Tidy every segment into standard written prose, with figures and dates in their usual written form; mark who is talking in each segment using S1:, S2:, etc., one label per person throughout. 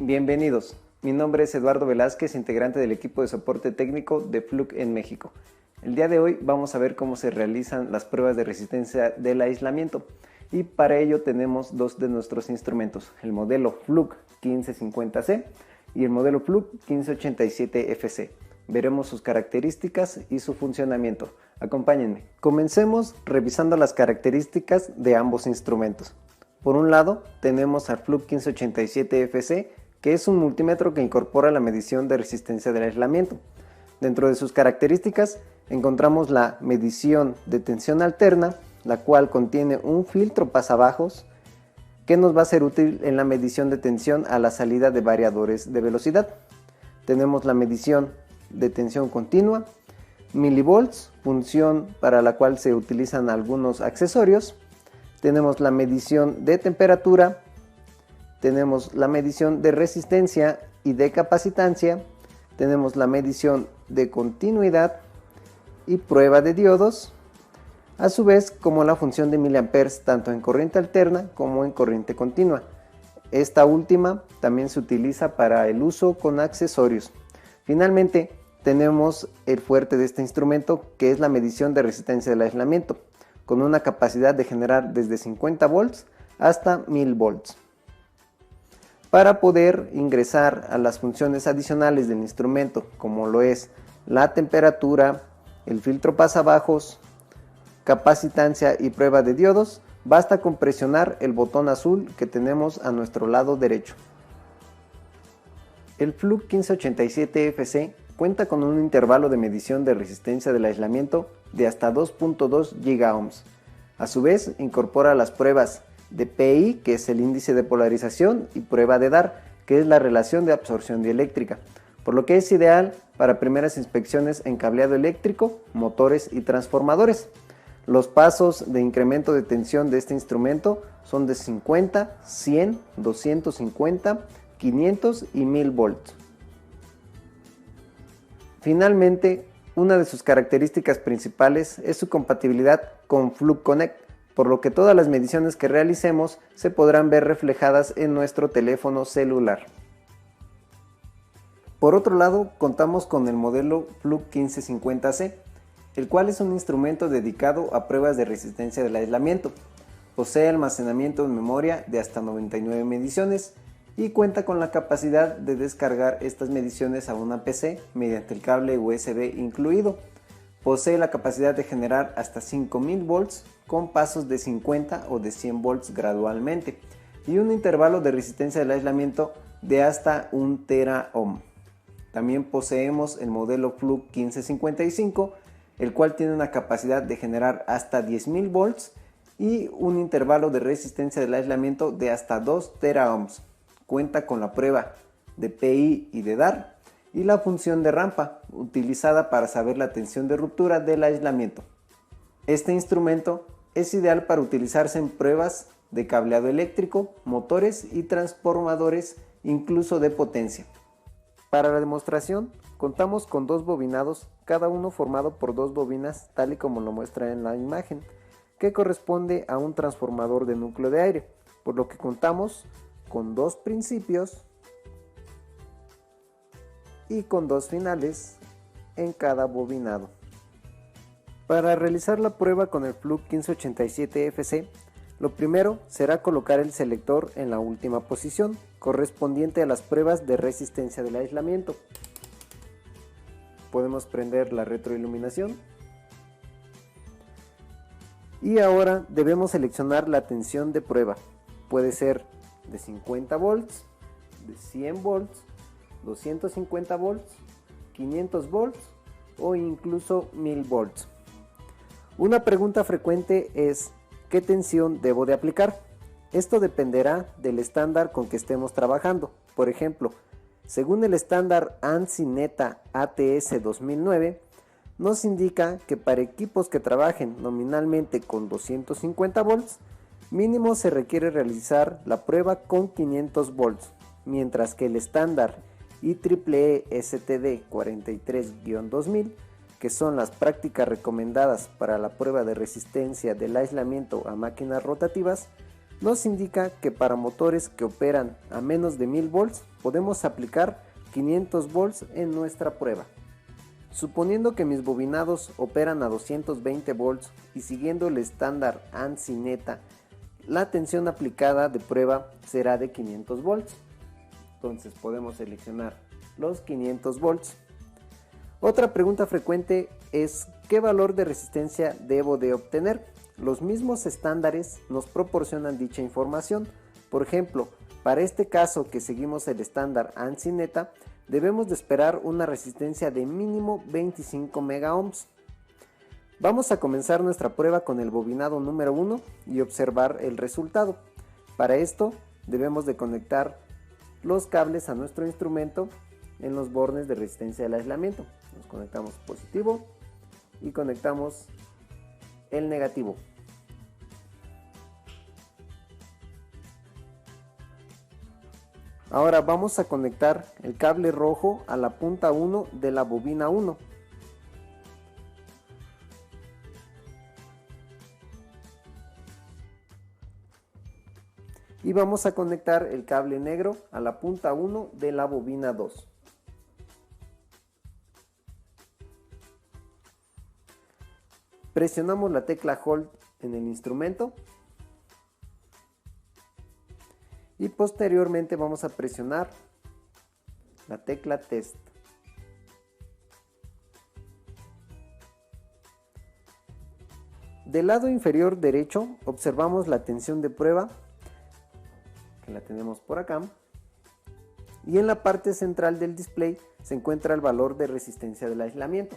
S1: Bienvenidos, mi nombre es Eduardo Velázquez, integrante del equipo de soporte técnico de Fluke en México. El día de hoy vamos a ver cómo se realizan las pruebas de resistencia del aislamiento y para ello tenemos dos de nuestros instrumentos, el modelo Fluke 1550C y el modelo Fluke 1587FC. Veremos sus características y su funcionamiento. Acompáñenme. Comencemos revisando las características de ambos instrumentos. Por un lado, tenemos al Fluke 1587FC, que es un multímetro que incorpora la medición de resistencia del aislamiento. Dentro de sus características encontramos la medición de tensión alterna, la cual contiene un filtro pasabajos que nos va a ser útil en la medición de tensión a la salida de variadores de velocidad. Tenemos la medición de tensión continua, milivolts, función para la cual se utilizan algunos accesorios. Tenemos la medición de temperatura, tenemos la medición de resistencia y de capacitancia, tenemos la medición de continuidad y prueba de diodos, a su vez como la función de miliamperes tanto en corriente alterna como en corriente continua. Esta última también se utiliza para el uso con accesorios. Finalmente tenemos el fuerte de este instrumento, que es la medición de resistencia del aislamiento, con una capacidad de generar desde 50 volts hasta 1000 volts. Para poder ingresar a las funciones adicionales del instrumento, como lo es la temperatura, el filtro pasabajos, capacitancia y prueba de diodos, basta con presionar el botón azul que tenemos a nuestro lado derecho. El Fluke 1587FC cuenta con un intervalo de medición de resistencia del aislamiento de hasta 2.2 GΩ. A su vez, incorpora las pruebas de PI, que es el índice de polarización, y prueba de DAR, que es la relación de absorción dieléctrica, por lo que es ideal para primeras inspecciones en cableado eléctrico, motores y transformadores. Los pasos de incremento de tensión de este instrumento son de 50, 100, 250, 500 y 1000 volts. Finalmente, una de sus características principales es su compatibilidad con Fluke Connect, por lo que todas las mediciones que realicemos se podrán ver reflejadas en nuestro teléfono celular. Por otro lado, contamos con el modelo Fluke 1550C, el cual es un instrumento dedicado a pruebas de resistencia del aislamiento. Posee almacenamiento en memoria de hasta 99 mediciones y cuenta con la capacidad de descargar estas mediciones a una PC mediante el cable USB incluido. Posee la capacidad de generar hasta 5000 volts con pasos de 50 o de 100 volts gradualmente y un intervalo de resistencia del aislamiento de hasta 1 teraohm. También poseemos el modelo Fluke 1555, el cual tiene una capacidad de generar hasta 10.000 volts y un intervalo de resistencia del aislamiento de hasta 2 teraohms. Cuenta con la prueba de PI y de DAR y la función de rampa, utilizada para saber la tensión de ruptura del aislamiento. Este instrumento es ideal para utilizarse en pruebas de cableado eléctrico, motores y transformadores, incluso de potencia. Para la demostración, contamos con dos bobinados, cada uno formado por dos bobinas, tal y como lo muestra en la imagen, que corresponde a un transformador de núcleo de aire, por lo que contamos con dos principios y con dos finales en cada bobinado. Para realizar la prueba con el Fluke 1587FC, lo primero será colocar el selector en la última posición, correspondiente a las pruebas de resistencia del aislamiento. Podemos prender la retroiluminación. Y ahora debemos seleccionar la tensión de prueba. Puede ser de 50 volts, de 100 volts, 250 volts, 500 volts o incluso 1000 volts. Una pregunta frecuente es: ¿qué tensión debo de aplicar? Esto dependerá del estándar con que estemos trabajando. Por ejemplo, según el estándar ANSI NETA ATS 2009, nos indica que para equipos que trabajen nominalmente con 250 volts, mínimo se requiere realizar la prueba con 500 volts, mientras que el estándar IEEE STD 43-2000, que son las prácticas recomendadas para la prueba de resistencia del aislamiento a máquinas rotativas, nos indica que para motores que operan a menos de 1000 volts podemos aplicar 500 volts en nuestra prueba. Suponiendo que mis bobinados operan a 220 volts y siguiendo el estándar ANSI NETA, la tensión aplicada de prueba será de 500 volts. Entonces podemos seleccionar los 500 volts. Otra pregunta frecuente es ¿qué valor de resistencia debo de obtener? Los mismos estándares nos proporcionan dicha información. Por ejemplo, para este caso que seguimos el estándar ANSI NETA, debemos de esperar una resistencia de mínimo 25 megaohms. Vamos a comenzar nuestra prueba con el bobinado número 1 y observar el resultado. Para esto debemos de conectar los cables a nuestro instrumento en los bornes de resistencia del aislamiento. Nos conectamos positivo y conectamos el negativo. Ahora vamos a conectar el cable rojo a la punta 1 de la bobina 1. Y vamos a conectar el cable negro a la punta 1 de la bobina 2. Presionamos la tecla Hold en el instrumento. Y posteriormente vamos a presionar la tecla Test. Del lado inferior derecho observamos la tensión de prueba, que la tenemos por acá. Y en la parte central del display se encuentra el valor de resistencia del aislamiento.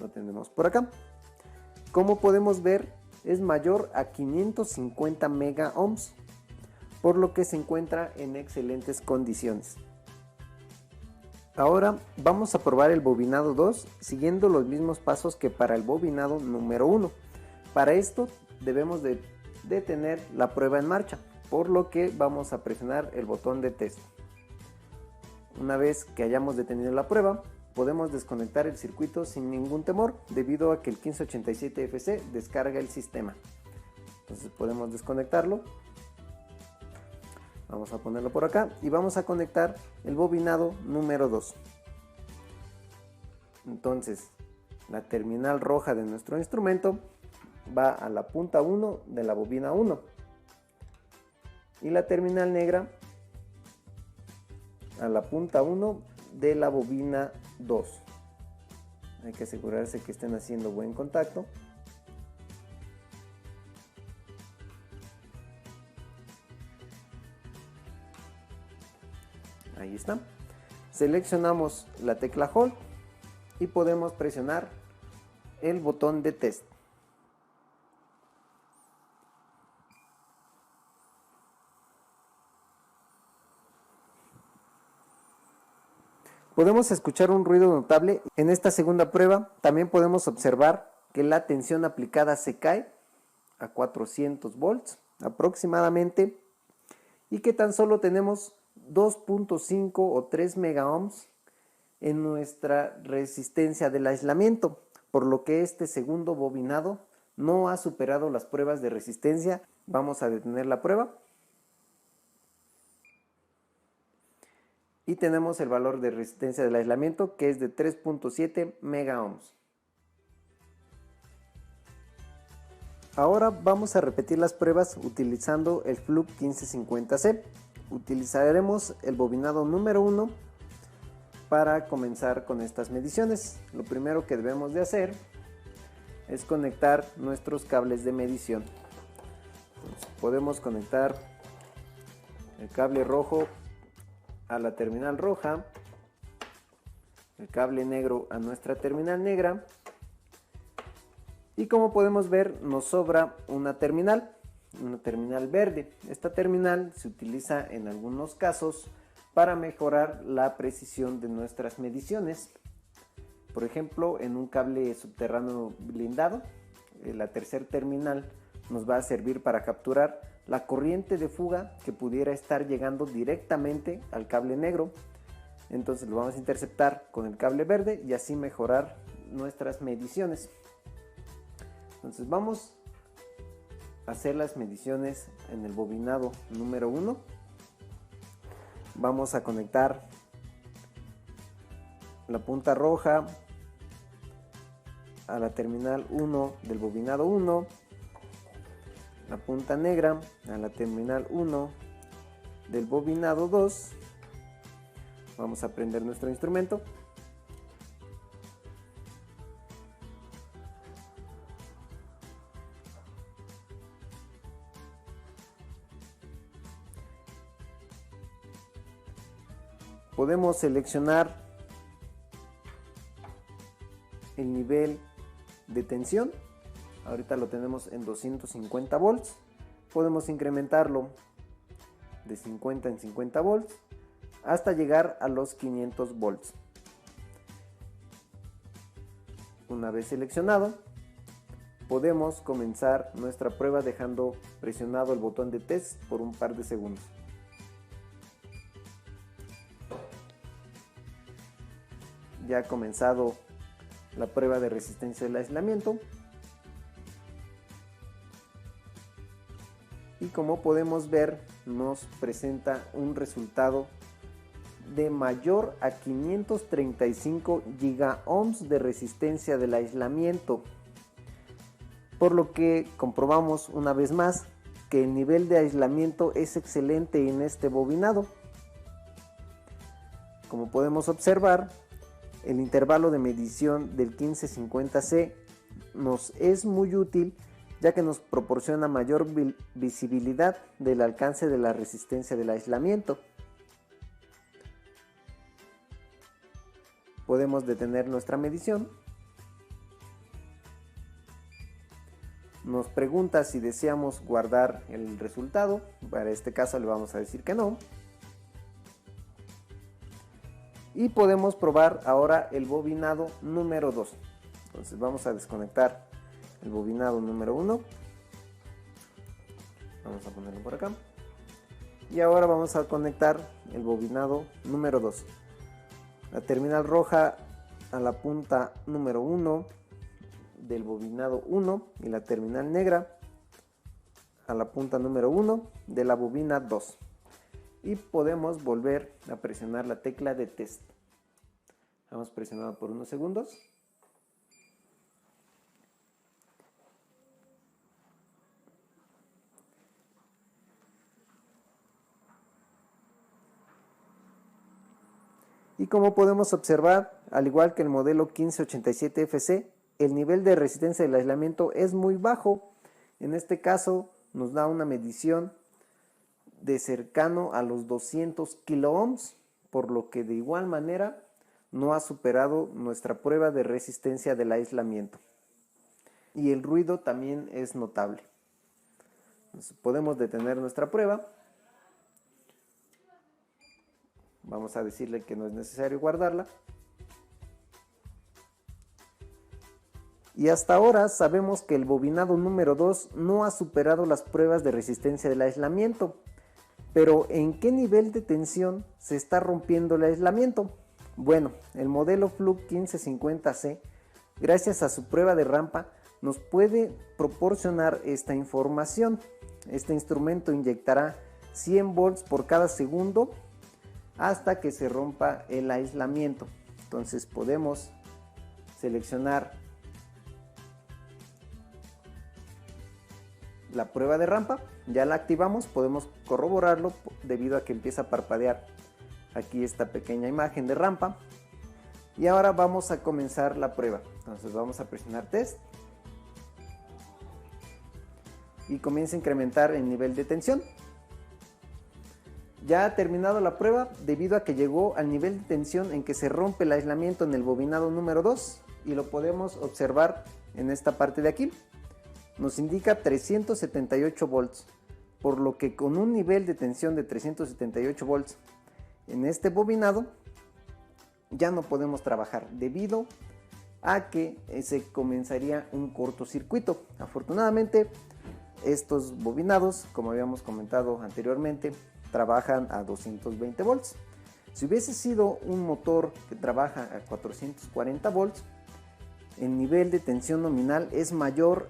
S1: Lo tenemos por acá. Como podemos ver, es mayor a 550 mega ohms, por lo que se encuentra en excelentes condiciones. Ahora vamos a probar el bobinado 2 siguiendo los mismos pasos que para el bobinado número 1. Para esto debemos de detener la prueba en marcha, por lo que vamos a presionar el botón de test. Una vez que hayamos detenido la prueba, podemos desconectar el circuito sin ningún temor, debido a que el 1587FC descarga el sistema. Entonces podemos desconectarlo. Vamos a ponerlo por acá y vamos a conectar el bobinado número 2. Entonces, la terminal roja de nuestro instrumento va a la punta 1 de la bobina 1 y la terminal negra a la punta 1 de la bobina 2. Hay que asegurarse que estén haciendo buen contacto. Ahí está. Seleccionamos la tecla Hold y podemos presionar el botón de test. Podemos escuchar un ruido notable en esta segunda prueba. También podemos observar que la tensión aplicada se cae a 400 volts aproximadamente y que tan solo tenemos 2.5 o 3 megaohms en nuestra resistencia del aislamiento, por lo que este segundo bobinado no ha superado las pruebas de resistencia. Vamos a detener la prueba y tenemos el valor de resistencia del aislamiento, que es de 3.7 megaohms. Ahora vamos a repetir las pruebas utilizando el Fluke 1550C. Utilizaremos el bobinado número 1 para comenzar con estas mediciones. Lo primero que debemos de hacer es conectar nuestros cables de medición. Entonces, podemos conectar el cable rojo a la terminal roja, el cable negro a nuestra terminal negra, y como podemos ver nos sobra una terminal verde. Esta terminal se utiliza en algunos casos para mejorar la precisión de nuestras mediciones. Por ejemplo, en un cable subterráneo blindado, la tercera terminal nos va a servir para capturar la corriente de fuga que pudiera estar llegando directamente al cable negro. Entonces lo vamos a interceptar con el cable verde y así mejorar nuestras mediciones. Entonces vamos a hacer las mediciones en el bobinado número 1. vamos a conectar la punta roja a la terminal 1 del bobinado 1, la punta negra a la terminal 1 del bobinado 2. Vamos a prender nuestro instrumento. Podemos seleccionar el nivel de tensión. Ahorita lo tenemos en 250 volts. Podemos incrementarlo de 50 en 50 volts hasta llegar a los 500 volts. Una vez seleccionado, podemos comenzar nuestra prueba dejando presionado el botón de test por un par de segundos. Ya ha comenzado la prueba de resistencia del aislamiento. Y como podemos ver, nos presenta un resultado de mayor a 535 gigaohms de resistencia del aislamiento. Por lo que comprobamos una vez más que el nivel de aislamiento es excelente en este bobinado. Como podemos observar, el intervalo de medición del 1550C nos es muy útil, ya que nos proporciona mayor visibilidad del alcance de la resistencia del aislamiento. Podemos detener nuestra medición. Nos pregunta si deseamos guardar el resultado. Para este caso le vamos a decir que no. Y podemos probar ahora el bobinado número 2. Entonces vamos a desconectar el bobinado número 1. Vamos a ponerlo por acá. Y ahora vamos a conectar el bobinado número 2. La terminal roja a la punta número 1 del bobinado 1 y la terminal negra a la punta número 1 de la bobina 2. Y podemos volver a presionar la tecla de test. Vamos presionado por unos segundos. Y como podemos observar, al igual que el modelo 1587FC, el nivel de resistencia del aislamiento es muy bajo. En este caso nos da una medición de cercano a los 200 kiloohms, por lo que de igual manera no ha superado nuestra prueba de resistencia del aislamiento. Y el ruido también es notable. Entonces, podemos detener nuestra prueba. Vamos a decirle que no es necesario guardarla. Y hasta ahora sabemos que el bobinado número 2 no ha superado las pruebas de resistencia del aislamiento. Pero ¿en qué nivel de tensión se está rompiendo el aislamiento? Bueno, el modelo Fluke 1550C, gracias a su prueba de rampa, nos puede proporcionar esta información. Este instrumento inyectará 100 volts por cada segundo hasta que se rompa el aislamiento. Entonces podemos seleccionar la prueba de rampa, ya la activamos, podemos corroborarlo debido a que empieza a parpadear aquí esta pequeña imagen de rampa. Y ahora vamos a comenzar la prueba. Entonces vamos a presionar test y comienza a incrementar el nivel de tensión. Ya ha terminado la prueba debido a que llegó al nivel de tensión en que se rompe el aislamiento en el bobinado número 2 y lo podemos observar en esta parte de aquí. Nos indica 378 volts, por lo que con un nivel de tensión de 378 volts en este bobinado ya no podemos trabajar debido a que se comenzaría un cortocircuito. Afortunadamente estos bobinados, como habíamos comentado anteriormente, trabajan a 220 volts. Si hubiese sido un motor que trabaja a 440 volts, el nivel de tensión nominal es mayor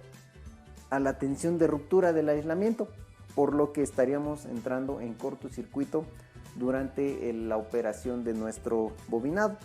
S1: a la tensión de ruptura del aislamiento, por lo que estaríamos entrando en cortocircuito durante la operación de nuestro bobinado.